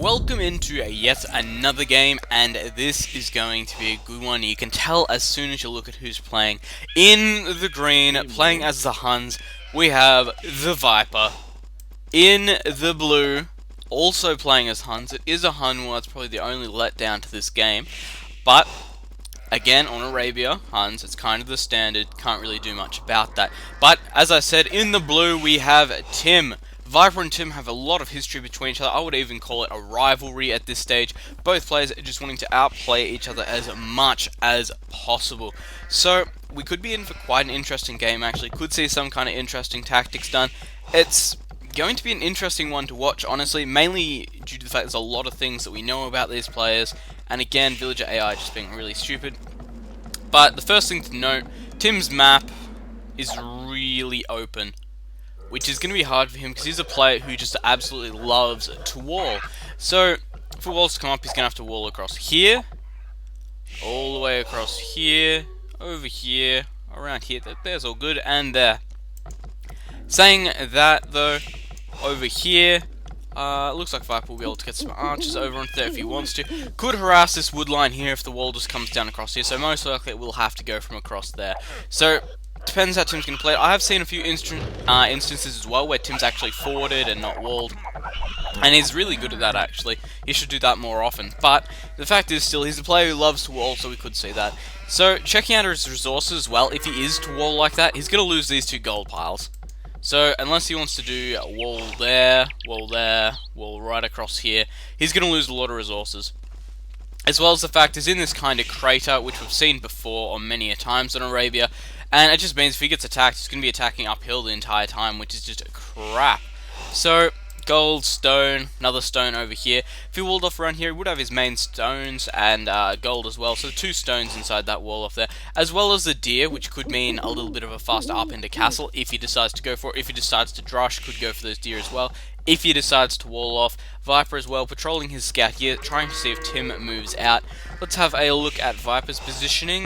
welcome into yet another game, and this is going to be a good one. You can tell as soon as you look at who's playing. In the green, playing as the Huns, we have TheViper. In the blue, also playing as Huns. It is a Hun war, it's probably the only letdown to this game. But, again, on Arabia, Huns, it's kind of the standard, can't really do much about that. But, as I said, in the blue we have Tim. Viper and Tim have a lot of history between each other. I would even call it a rivalry at this stage. Both players are just wanting to outplay each other as much as possible. So, we could be in for quite an interesting game actually. Could see some kind of interesting tactics done. It's going to be an interesting one to watch, honestly, mainly due to the fact there's a lot of things that we know about these players. And again, Villager AI just being really stupid. But the first thing to note, Tim's map is really open, which is going to be hard for him because he's a player who just absolutely loves to wall. So, for walls to come up, he's going to have to wall across here, all the way across here, over here, around here. There's all good, and there. Saying that, though, over here, looks like Viper will be able to get some archers over onto there if he wants to. Could harass this wood line here if the wall just comes down across here, so most likely it will have to go from across there. So, depends how Tim's going to play it. I have seen a few instances as well where Tim's actually forwarded and not walled, and he's really good at that actually. He should do that more often, but the fact is still he's a player who loves to wall, so we could see that. So checking out his resources as well, if he is to wall like that, he's going to lose these two gold piles. So unless he wants to do wall there, wall right across here, he's going to lose a lot of resources. As well as the fact is in this kind of crater, which we've seen before on many a times in Arabia, and it just means if he gets attacked, he's going to be attacking uphill the entire time, which is just crap. So, gold, stone, another stone over here. If he walled off around here, he would have his main stones and gold as well. So 2 stones inside that wall off there. As well as the deer, which could mean a little bit of a faster up into castle if he decides to go for it. If he decides to drush, could go for those deer as well. If he decides to wall off, Viper as well, patrolling his scout here, trying to see if Tim moves out. Let's have a look at Viper's positioning.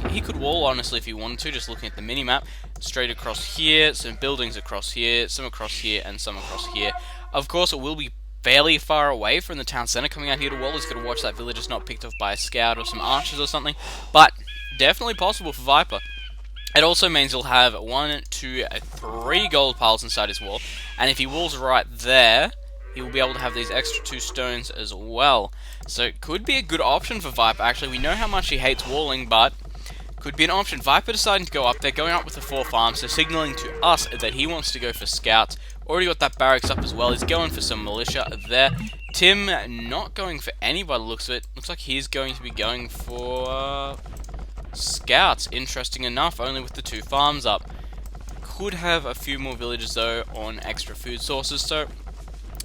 He could wall, honestly, if he wanted to, just looking at the minimap. Straight across here, some buildings across here, some across here, and some across here. Of course, it will be fairly far away from the town centre coming out here to wall. He's got to watch that village is not picked off by a scout or some archers or something. But, definitely possible for Viper. It also means he'll have 1, 2, 3 gold piles inside his wall, and if he walls right there, he will be able to have these extra 2 stones as well. So it could be a good option for Viper. Actually, we know how much he hates walling, but could be an option. Viper deciding to go up there, going up with the 4 farms, so signaling to us that he wants to go for scouts. Already got that barracks up as well. He's going for some militia there. Tim not going for any by the looks of it. Looks like he's going to be going for scouts, interesting enough, only with the 2 farms up. Could have a few more villages though on extra food sources, so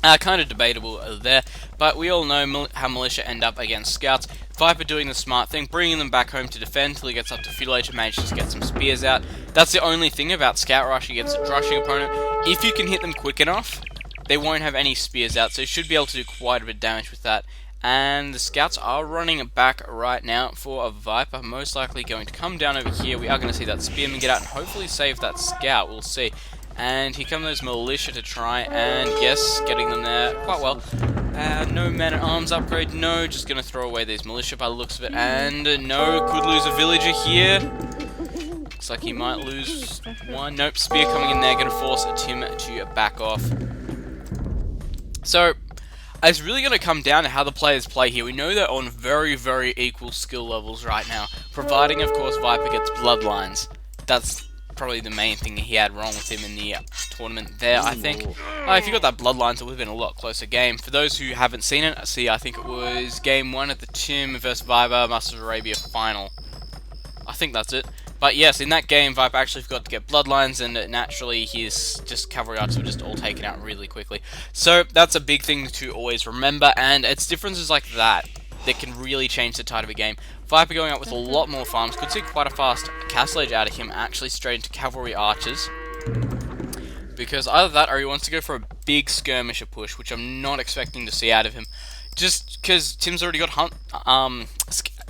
kind of debatable there, but we all know how militia end up against scouts. Viper doing the smart thing, bringing them back home to defend till he gets up to feudal age and manages to get some spears out. That's the only thing about scout rush against a drushing opponent. If you can hit them quick enough, they won't have any spears out, so you should be able to do quite a bit of damage with that. And the scouts are running back right now for a Viper, most likely going to come down over here. We are going to see that spearman get out and hopefully save that scout, we'll see. And here come those militia to try and, yes, getting them there quite well. No man-at-arms upgrade, no, just going to throw away these militia by the looks of it. And no, could lose a villager here. Looks like he might lose 1. Nope, spear coming in there, going to force Tim to back off. So, it's really going to come down to how the players play here. We know they're on very, very equal skill levels right now, providing, of course, Viper gets bloodlines. That's probably the main thing he had wrong with him in the tournament there, I think. If you got that bloodlines, it would have been a lot closer game. For those who haven't seen it, see, I think it was game 1 at the Tim vs Viper Masters of Arabia final. I think that's it. But yes, in that game, Viper actually forgot to get bloodlines, and naturally his just cavalry archers were just all taken out really quickly. So that's a big thing to always remember, and it's differences like that that can really change the tide of a game. Viper going out with a lot more farms, could see quite a fast castle age out of him, actually straight into cavalry archers. Because either that, or he wants to go for a big skirmisher push, which I'm not expecting to see out of him. Just because Tim's already got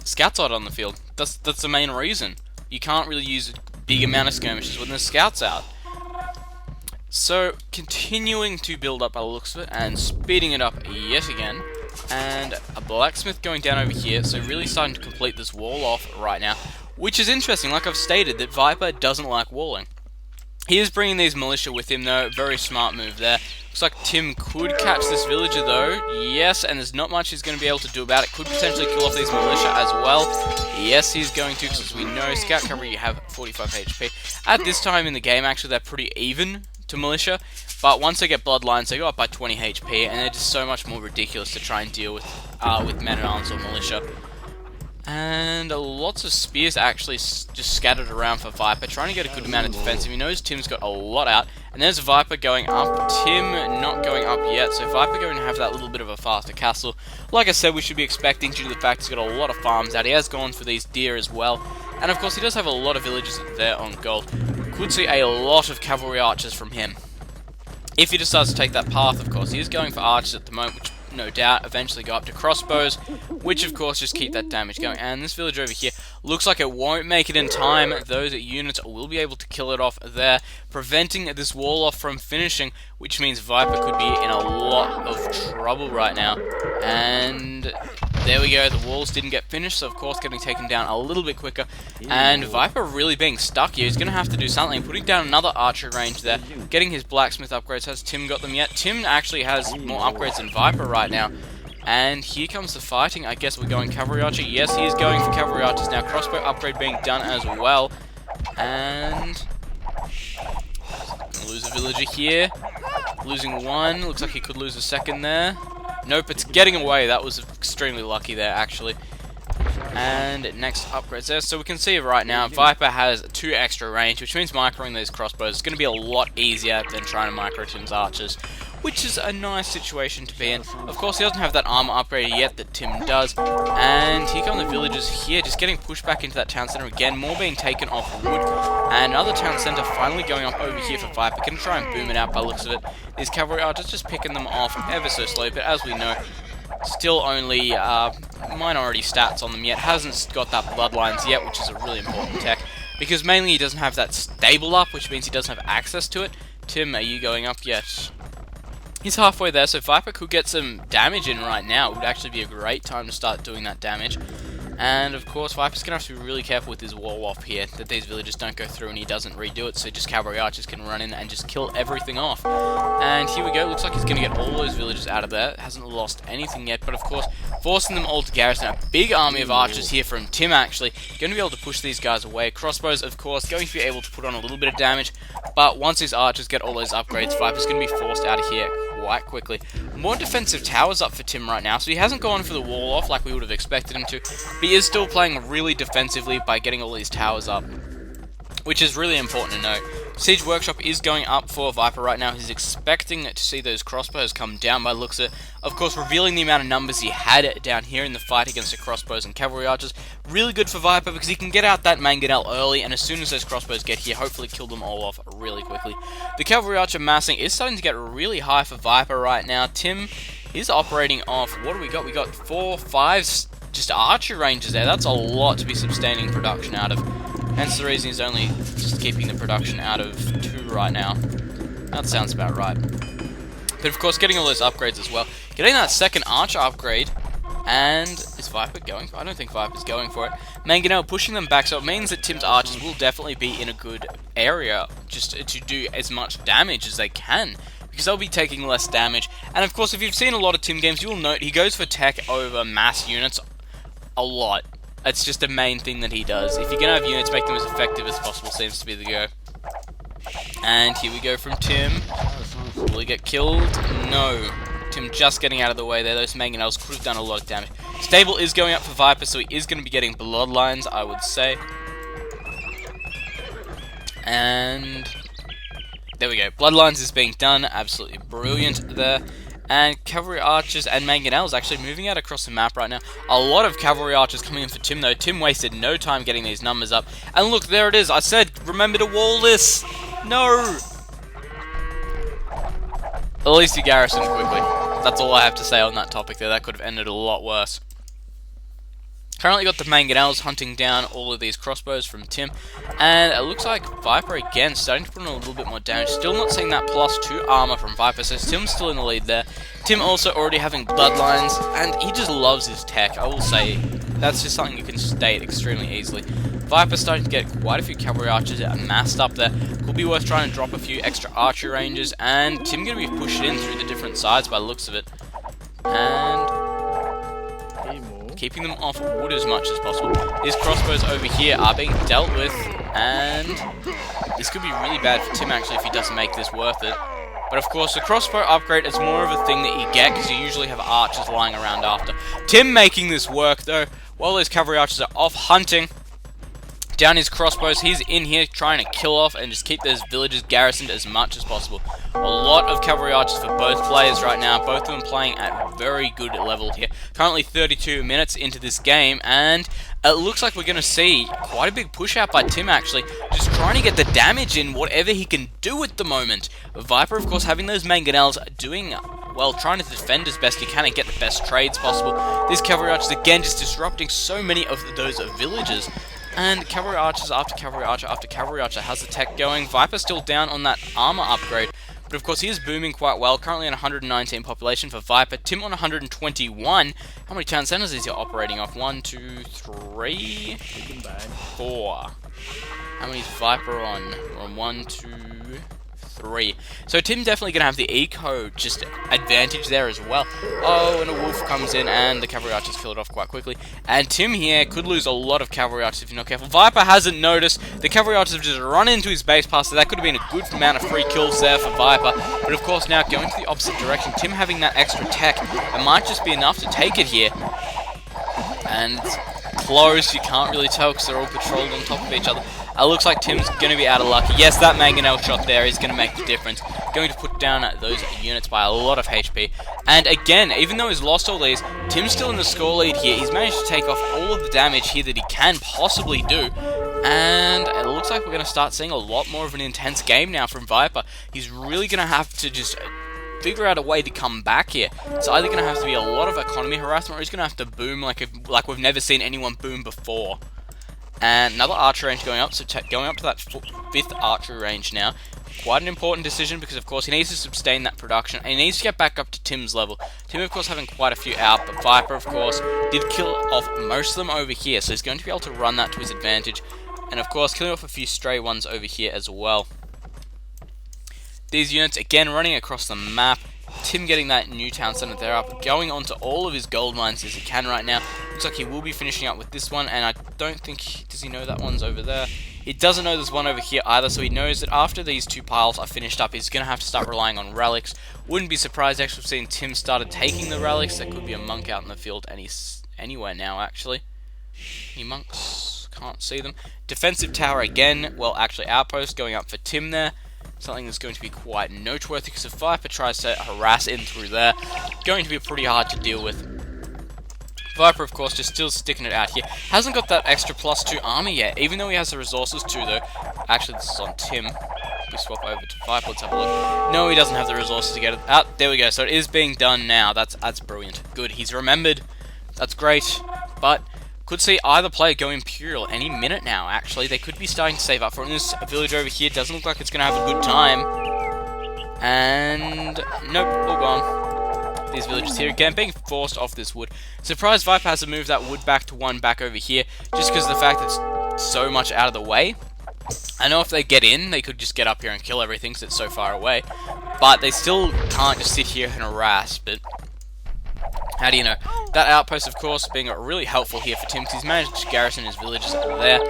scouts out on the field. That's the main reason. You can't really use a big amount of skirmishes when there's scouts out. So, continuing to build up by the looks of it, and speeding it up yet again. And a blacksmith going down over here, so really starting to complete this wall off right now. Which is interesting, like I've stated, that Viper doesn't like walling. He is bringing these militia with him though, very smart move there. Looks like Tim could catch this villager though, yes, and there's not much he's going to be able to do about it. Could potentially kill off these militia as well. Yes, he's going to, because as we know, scout cover you have 45 HP. At this time in the game, actually, they're pretty even to militia, but once they get bloodlines, they go up by 20 HP, and they're just so much more ridiculous to try and deal with men-at-arms or militia. And lots of spears actually just scattered around for Viper, trying to get a good amount of defensive. He knows Tim's got a lot out, and there's Viper going up. Tim not going up yet, so Viper going to have that little bit of a faster castle. Like I said, we should be expecting due to the fact he's got a lot of farms out. He has gone for these deer as well, and of course he does have a lot of villages there on gold. Could see a lot of cavalry archers from him. If he decides to take that path, of course, he is going for archers at the moment, which no doubt eventually go up to crossbows, which of course just keep that damage going. And this village over here looks like it won't make it in time. Those units will be able to kill it off there, preventing this wall off from finishing, which means Viper could be in a lot of trouble right now. And there we go, the walls didn't get finished, so of course getting taken down a little bit quicker. And Viper really being stuck here. He's going to have to do something, putting down another archer range there, getting his blacksmith upgrades. Has Tim got them yet? Tim actually has more upgrades than Viper right now. And here comes the fighting. I guess we're going cavalry archer. Yes, he is going for cavalry archers now. Crossbow upgrade being done as well. And lose a villager here. Losing one. Looks like he could lose a second there. Nope, it's getting away. That was extremely lucky there, actually. And next upgrades there. So we can see right now, Viper has 2 extra range, which means microing these crossbows is going to be a lot easier than trying to micro Tim's archers, which is a nice situation to be in. Of course, he doesn't have that armor upgrade yet that Tim does. And here come the villagers here, just getting pushed back into that town center again. More being taken off wood. And another town center finally going up over here for Viper. Going to try and boom it out by the looks of it. These cavalry archers just picking them off ever so slowly, but as we know, still only minority stats on them yet. Hasn't got that bloodlines yet, which is a really important tech, because mainly he doesn't have that stable up, which means he doesn't have access to it. Tim, are you going up yet? He's halfway there, so Viper could get some damage in right now. It would actually be a great time to start doing that damage. And of course, Viper's going to have to be really careful with his wall off here, that these villagers don't go through and he doesn't redo it, so just cavalry archers can run in and just kill everything off. And here we go, looks like he's going to get all those villagers out of there. Hasn't lost anything yet, but of course, forcing them all to garrison. A big army of archers here from Tim, actually. Going to be able to push these guys away. Crossbows, of course, going to be able to put on a little bit of damage, but once his archers get all those upgrades, Viper's going to be forced out of here quite quickly. More defensive towers up for Tim right now, so he hasn't gone for the wall off like we would have expected him to, but he is still playing really defensively by getting all these towers up, which is really important to note. Siege Workshop is going up for Viper right now. He's expecting to see those crossbows come down by the looks of it. Of course, revealing the amount of numbers he had down here in the fight against the crossbows and cavalry archers. Really good for Viper because he can get out that mangonel early, and as soon as those crossbows get here, hopefully kill them all off really quickly. The cavalry archer massing is starting to get really high for Viper right now. Tim is operating off, what do we got? We got 4, 5 just archer ranges there. That's a lot to be sustaining production out of. Hence the reason he's only just keeping the production out of 2 right now. That sounds about right. But of course, getting all those upgrades as well. Getting that second archer upgrade. And is Viper going for it? I don't think Viper's going for it. Mangonel pushing them back, so it means that Tim's archers will definitely be in a good area just to do as much damage as they can, because they'll be taking less damage. And of course, if you've seen a lot of Tim games, you'll note he goes for tech over mass units a lot. It's just a main thing that he does. If you're going to have units, make them as effective as possible, seems to be the go. And here we go from Tim. Will he get killed? No. Tim just getting out of the way there. Those mangonels could have done a lot of damage. Stable is going up for Viper, so he is going to be getting bloodlines, I would say. And there we go. Bloodlines is being done. Absolutely brilliant there. And cavalry archers and mangonels actually moving out across the map right now. A lot of cavalry archers coming in for Tim, though. Tim wasted no time getting these numbers up. And look, there it is. I said, remember to wall this. No. At least he garrisoned quickly. That's all I have to say on that topic there. That could have ended a lot worse. Currently got the mangonels hunting down all of these crossbows from Tim, and it looks like Viper again starting to put in a little bit more damage. Still not seeing that +2 armor from Viper, so Tim's still in the lead there. Tim also already having bloodlines, and he just loves his tech, I will say. That's just something you can state extremely easily. Viper starting to get quite a few cavalry archers amassed up there. Could be worth trying to drop a few extra archery ranges, and Tim going to be pushed in through the different sides by the looks of it. And keeping them off wood as much as possible. These crossbows over here are being dealt with, and this could be really bad for Tim actually if he doesn't make this worth it. But of course, the crossbow upgrade is more of a thing that you get because you usually have archers lying around after. Tim making this work though, while those cavalry archers are off hunting down his crossbows. He's in here trying to kill off and just keep those villages garrisoned as much as possible. A lot of cavalry archers for both players right now, both of them playing at very good level here. Currently 32 minutes into this game, and it looks like we're going to see quite a big push out by Tim actually, just trying to get the damage in whatever he can do at the moment. Viper, of course, having those mangonels, doing well, trying to defend as best he can and get the best trades possible. These cavalry archers again just disrupting so many of those villages. And cavalry archers after cavalry archer after cavalry archer has the tech going. Viper still down on that armor upgrade, but of course he is booming quite well. Currently on 119 population for Viper. Tim on 121. How many town centers is he operating off? 1, 2, 3, 4. How many is Viper on? We're on 1, 2, 3. So Tim definitely going to have the eco just advantage there as well. Oh, and a wolf comes in and the cavalry archers kill it off quite quickly. And Tim here could lose a lot of cavalry archers if you're not careful. Viper hasn't noticed. The cavalry archers have just run into his base pass, so that could have been a good amount of free kills there for Viper. But of course now going to the opposite direction, Tim having that extra tech, it might just be enough to take it here. And close, you can't really tell because they're all patrolled on top of each other. It looks like Tim's going to be out of luck. Yes, that mangonel shot there is going to make the difference. Going to put down those units by a lot of HP. And again, even though he's lost all these, Tim's still in the score lead here. He's managed to take off all of the damage here that he can possibly do. And it looks like we're going to start seeing a lot more of an intense game now from Viper. He's really going to have to just figure out a way to come back here. It's either going to have to be a lot of economy harassment, or he's going to have to boom like we've never seen anyone boom before. And another archery range going up, so going up to that 5th archery range now. Quite an important decision because, of course, he needs to sustain that production, and he needs to get back up to Tim's level. Tim, of course, having quite a few out, but Viper, of course, did kill off most of them over here, so he's going to be able to run that to his advantage. And, of course, killing off a few stray ones over here as well. These units, again, running across the map. Tim getting that new town center there up, going on to all of his gold mines as he can right now. Looks like he will be finishing up with this one, and I don't think, does he know that one's over there? He doesn't know there's one over here either, so he knows that after these two piles are finished up, he's going to have to start relying on relics. Wouldn't be surprised actually seeing Tim started taking the relics. There could be a monk out in the field anywhere now, actually. Any monks? Can't see them. Defensive tower again, well, actually outpost going up for Tim there. Something that's going to be quite noteworthy because if Viper tries to harass in through there, going to be pretty hard to deal with. Viper, of course, just still sticking it out here. Hasn't got that extra +2 armor yet, even though he has the resources to, though. Actually, this is on Tim. We swap over to Viper, let's have a look. No, he doesn't have the resources to get it out. There we go, so it is being done now. That's brilliant. Good, he's remembered. That's great, but could see either player go Imperial any minute now, actually. They could be starting to save up for it. And this village over here doesn't look like it's going to have a good time. And nope, all gone. These villages here, again, being forced off this wood. Surprised Viper has to move that wood back to one back over here, just because of the fact that it's so much out of the way. I know if they get in, they could just get up here and kill everything because it's so far away. But they still can't just sit here and harass, but how do you know? That outpost, of course, being really helpful here for Tim, because he's managed to garrison his villages over there.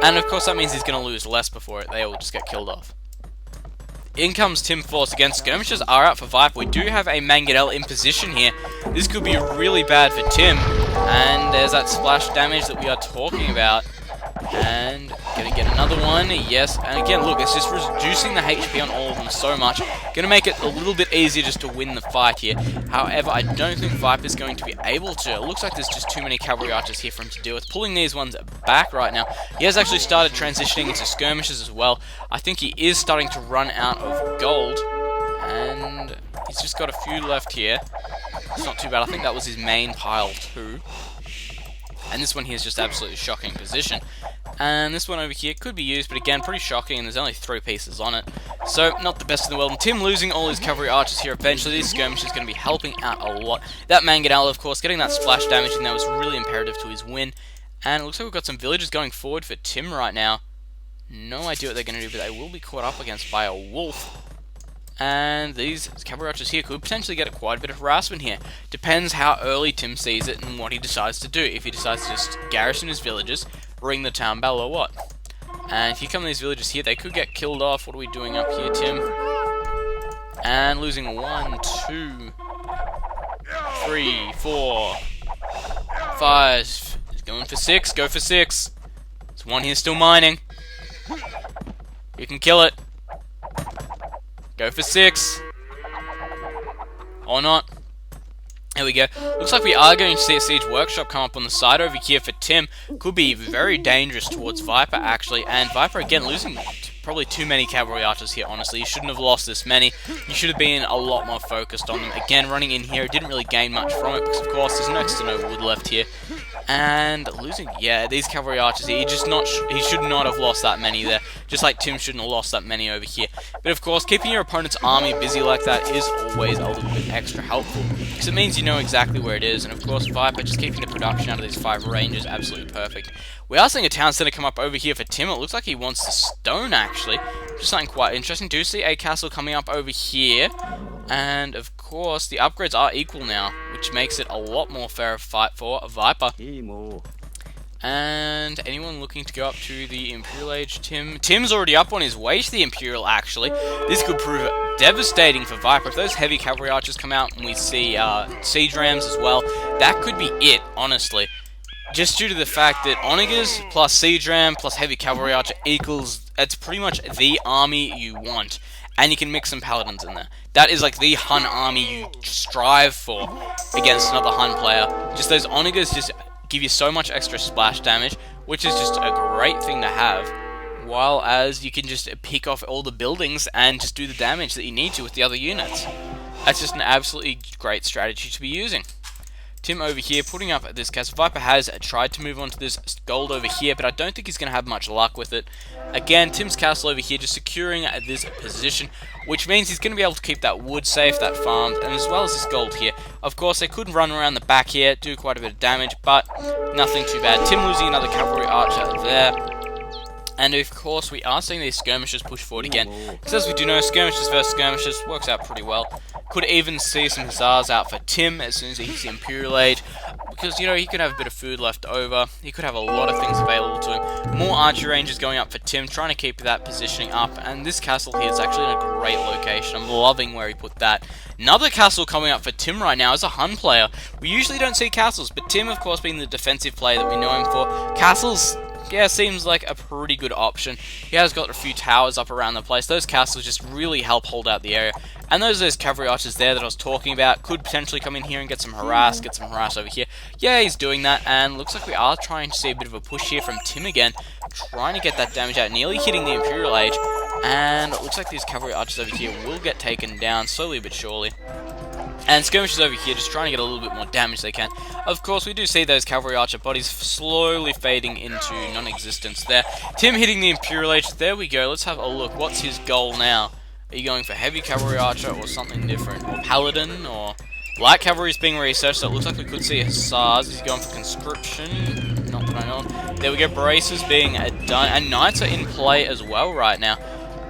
And, of course, that means he's going to lose less before they all just get killed off. In comes Tim Force again. Skirmishers are out for Viper. We do have a Mangonel in position here. This could be really bad for Tim. And there's that splash damage that we are talking about. And gonna get another one, yes. And again, look, it's just reducing the HP on all of them so much. Gonna make it a little bit easier just to win the fight here. However, I don't think Viper's going to be able to. It looks like there's just too many cavalry archers here for him to deal with. Pulling these ones back right now. He has actually started transitioning into skirmishes as well. I think he is starting to run out of gold. And he's just got a few left here. It's not too bad. I think that was his main pile too. And this one here is just absolutely shocking position. And this one over here could be used, but again, pretty shocking, and there's only 3 pieces on it. So, not the best in the world. And Tim losing all his cavalry archers here eventually. This skirmish is going to be helping out a lot. That mangonel, of course, getting that splash damage in there was really imperative to his win. And it looks like we've got some villagers going forward for Tim right now. No idea what they're going to do, but they will be caught up against by a wolf. And these cavalry archers here could potentially get quite a bit of harassment here. Depends how early Tim sees it and what he decides to do. If he decides to just garrison his villagers, ring the town bell, or what. And if you come to these villagers here, they could get killed off. What are we doing up here, Tim? And losing 1, 2, 3, 4, 5. He's going for 6. Go for 6. There's one here still mining. You can kill it. Go for 6. Or not. There we go. Looks like we are going to see a siege workshop come up on the side over here for Tim. Could be very dangerous towards Viper, actually. And Viper, again, losing probably too many cavalry archers here, honestly. You shouldn't have lost this many. You should have been a lot more focused on them. Again, running in here, didn't really gain much from it, because, of course, there's next to no wood left here. And losing, yeah, these cavalry archers here, he should not have lost that many there. Just like Tim shouldn't have lost that many over here. But of course, keeping your opponent's army busy like that is always a little bit extra helpful, because it means you know exactly where it is. And of course, Viper just keeping the production out of these 5 ranges absolutely perfect. We are seeing a town center come up over here for Tim. It looks like he wants the stone, actually. Just something quite interesting. Do see a castle coming up over here. And of course, the upgrades are equal now, which makes it a lot more fair fight for Viper. And anyone looking to go up to the Imperial Age, Tim's already up on his way to the Imperial, actually. This could prove devastating for Viper. If those heavy cavalry archers come out and we see siege rams as well, that could be it, honestly. Just due to the fact that Onagers plus siege ram plus heavy cavalry archer equals, it's pretty much the army you want. And you can mix some paladins in there. That is like the Hun army you strive for against another Hun player. Just those Onagers just give you so much extra splash damage, which is just a great thing to have, while as you can just pick off all the buildings and just do the damage that you need to with the other units. That's just an absolutely great strategy to be using. Tim over here putting up this castle. Viper has tried to move on to this gold over here, but I don't think he's going to have much luck with it. Again, Tim's castle over here just securing this position, which means he's going to be able to keep that wood safe, that farmed, and as well as this gold here. Of course, they could run around the back here, do quite a bit of damage, but nothing too bad. Tim losing another cavalry archer there. And of course, we are seeing these skirmishers push forward again. Because as we do know, skirmishers versus skirmishers works out pretty well. Could even see some hussars out for Tim as soon as he hits the Imperial Age. Because, you know, he could have a bit of food left over. He could have a lot of things available to him. More archer ranges going up for Tim, trying to keep that positioning up. And this castle here is actually in a great location. I'm loving where he put that. Another castle coming up for Tim right now as a Hun player. We usually don't see castles, but Tim, of course, being the defensive player that we know him for, castles, yeah, seems like a pretty good option. He has got a few towers up around the place. Those castles just really help hold out the area. And those cavalry archers there that I was talking about could potentially come in here and get some harass over here. Yeah, he's doing that, and looks like we are trying to see a bit of a push here from Tim again, trying to get that damage out, nearly hitting the Imperial Age. And it looks like these cavalry archers over here will get taken down slowly but surely. And skirmishers over here just trying to get a little bit more damage they can. Of course, we do see those cavalry archer bodies slowly fading into non-existence there. Tim hitting the Imperial Age. There we go. Let's have a look. What's his goal now? Are you going for heavy cavalry archer or something different? Or paladin? Or light cavalry is being researched, so it looks like we could see hussars. Is he going for conscription? Not that I know of. There we go. Braces being done. And knights are in play as well right now.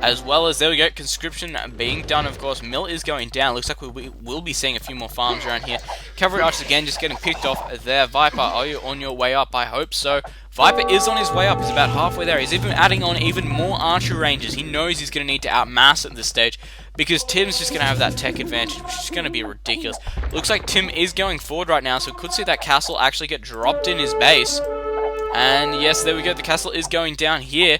As well as, there we go, conscription being done, of course. Mill is going down. Looks like we will be seeing a few more farms around here. Cavalry archers again just getting picked off there. Viper, are you on your way up? I hope so. Viper is on his way up. He's about halfway there. He's even adding on even more archer ranges. He knows he's going to need to outmass at this stage, because Tim's just going to have that tech advantage, which is going to be ridiculous. Looks like Tim is going forward right now, so we could see that castle actually get dropped in his base. And yes, there we go. The castle is going down here.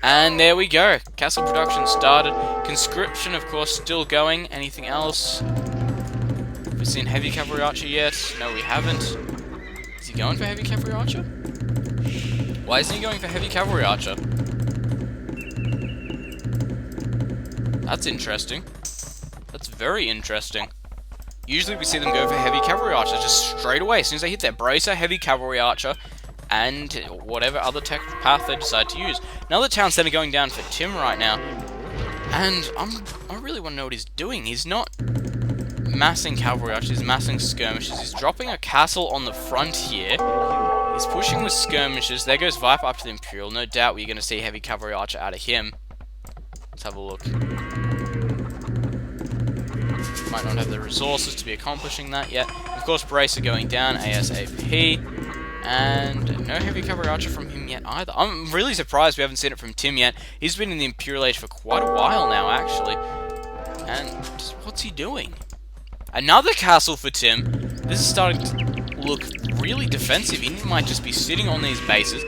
And there we go. Castle production started. Conscription, of course, still going. Anything else? Have we seen heavy cavalry archer yet? No, we haven't. Is he going for heavy cavalry archer? Why isn't he going for heavy cavalry archer? That's interesting. That's very interesting. Usually we see them go for heavy cavalry archer just straight away. As soon as they hit their bracer, heavy cavalry archer. and whatever other tech path they decide to use. Another town center going down for Tim right now, and I really want to know what he's doing. He's not massing cavalry archers, he's massing skirmishes. He's dropping a castle on the front here. He's pushing with skirmishes. There goes Viper up to the Imperial. No doubt we're going to see heavy cavalry archer out of him. Let's have a look. Might not have the resources to be accomplishing that yet. Of course, Bracer going down ASAP. And no heavy cavalry archer from him yet either. I'm really surprised we haven't seen it from Tim yet. He's been in the Imperial Age for quite a while now, actually. And what's he doing? Another castle for Tim. This is starting to look really defensive. He might just be sitting on these bases.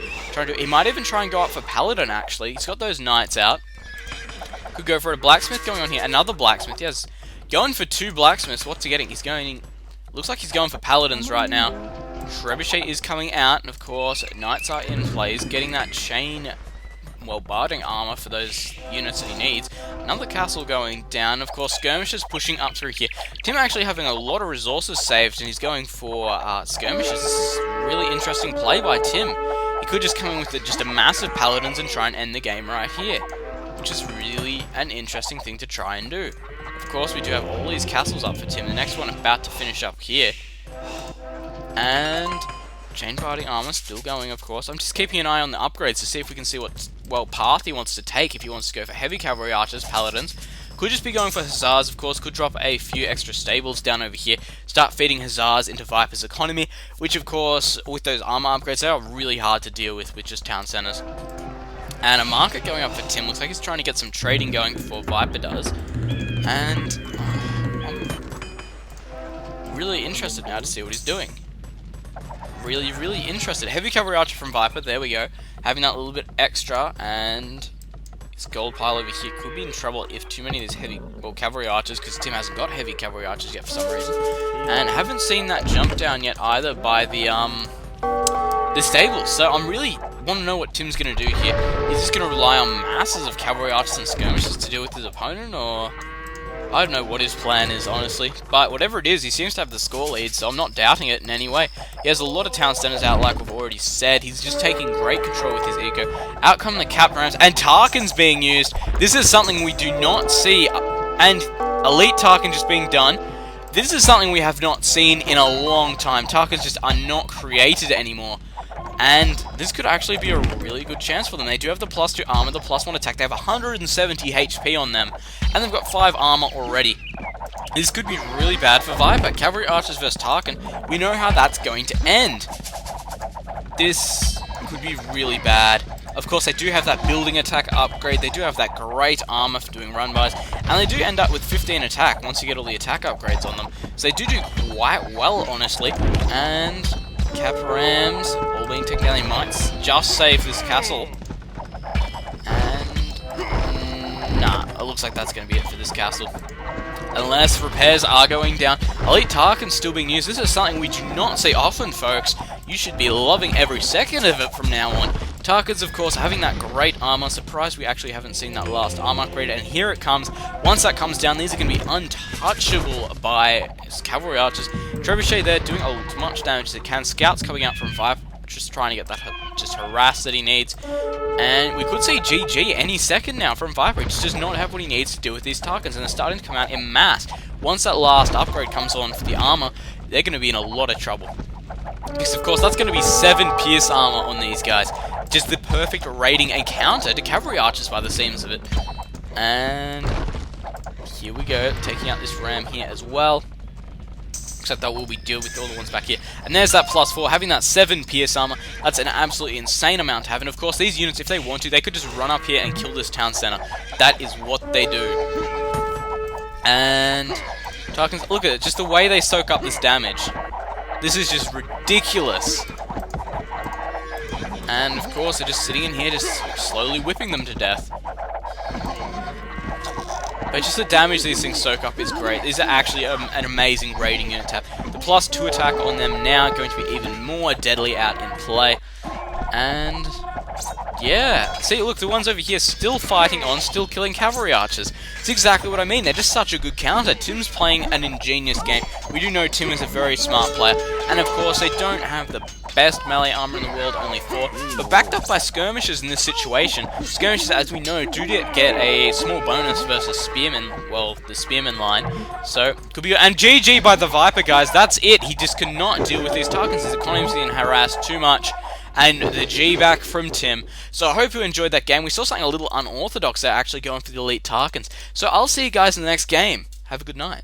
He might even try and go up for Paladin, actually. He's got those knights out. Could go for a blacksmith going on here. Another blacksmith, yes. Going for 2 blacksmiths. What's he getting? He's going... Looks like he's going for Paladins right now. Trebuchet is coming out, and of course, knights are in play. He's getting that chain, well, barding armor for those units that he needs. Another castle going down. Of course, skirmishers pushing up through here. Tim actually having a lot of resources saved, and he's going for skirmishers. This is a really interesting play by Tim. He could just come in with just a massive paladins and try and end the game right here, which is really an interesting thing to try and do. Of course, we do have all these castles up for Tim. The next one about to finish up here. And chain barding armor still going, of course. I'm just keeping an eye on the upgrades to see if we can see what, well, path he wants to take. If he wants to go for heavy cavalry archers, paladins. Could just be going for hussars, of course. Could drop a few extra stables down over here. Start feeding hussars into Viper's economy. Which, of course, with those armor upgrades, they are really hard to deal with just town centers. And a market going up for Tim. Looks like he's trying to get some trading going before Viper does. And I'm really interested now to see what he's doing. Really interested. Heavy cavalry archer from Viper, there we go. Having that little bit extra, and his gold pile over here could be in trouble if too many of these heavy, well, cavalry archers, because Tim hasn't got heavy cavalry archers yet for some reason. And haven't seen that jump down yet either by the stables. So I'm really want to know what Tim's going to do here. Is he just going to rely on masses of cavalry archers and skirmishes to deal with his opponent, or... I don't know what his plan is, honestly. But whatever it is, he seems to have the score lead, so I'm not doubting it in any way. He has a lot of town centers out, like we've already said. He's just taking great control with his eco. Out come the cap rams, and Tarkin's being used. This is something we do not see. And elite Tarkin just being done. This is something we have not seen in a long time. Tarkins just are not created anymore. And this could actually be a really good chance for them. They do have the +2 armor, the +1 attack. They have 170 HP on them. And they've got 5 armor already. This could be really bad for Viper. Cavalry archers versus Tarkin. We know how that's going to end. This could be really bad. Of course, they do have that building attack upgrade. They do have that great armor for doing run-bys. And they do end up with 15 attack once you get all the attack upgrades on them. So they do quite well, honestly. And... Cap rams, all being taken down. They might just save this castle. And... nah, it looks like that's going to be it for this castle. Unless repairs are going down. Elite Tarkin's still being used. This is something we do not see often, folks. You should be loving every second of it from now on. Tarkin's, of course, having that great armor. Surprised we actually haven't seen that last armor upgrade. And here it comes. Once that comes down, these are going to be untouchable by cavalry archers. Trebuchet there doing as much damage as it can. Scouts coming out from Viper, just trying to get that just harass that he needs. And we could see GG any second now from Viper. He just does not have what he needs to do with these Tarkins. And they're starting to come out en masse. Once that last upgrade comes on for the armor, they're going to be in a lot of trouble. Because, of course, that's going to be 7 pierce armor on these guys. Just the perfect raiding and counter to cavalry archers by the seams of it. And here we go, taking out this ram here as well. Except that will be deal with all the ones back here. And there's that +4, having that 7 pierce armor. That's an absolutely insane amount to have. And of course, these units, if they want to, they could just run up here and kill this town center. That is what they do. And Tarkins, look at it, just the way they soak up this damage. This is just ridiculous. And of course, they're just sitting in here, just slowly whipping them to death. But just the damage these things soak up is great. These are actually an amazing raiding unit to have. The +2 attack on them now going to be even more deadly out in play. And yeah, see, look, the ones over here still fighting on, still killing cavalry archers. It's exactly what I mean. They're just such a good counter. Tim's playing an ingenious game. We do know Tim is a very smart player. And of course, they don't have the best melee armor in the world, only 4, but backed up by skirmishers in this situation. Skirmishers, as we know, do get a small bonus versus spearmen, well, the spearman line, so could be good. And GG by the Viper, guys, that's it. He just could not deal with these Tarkans. His economy's being harassed too much. And the G back from Tim. So I hope you enjoyed that game. We saw something a little unorthodox there, actually going for the elite Tarkans. So I'll see you guys in the next game. Have a good night.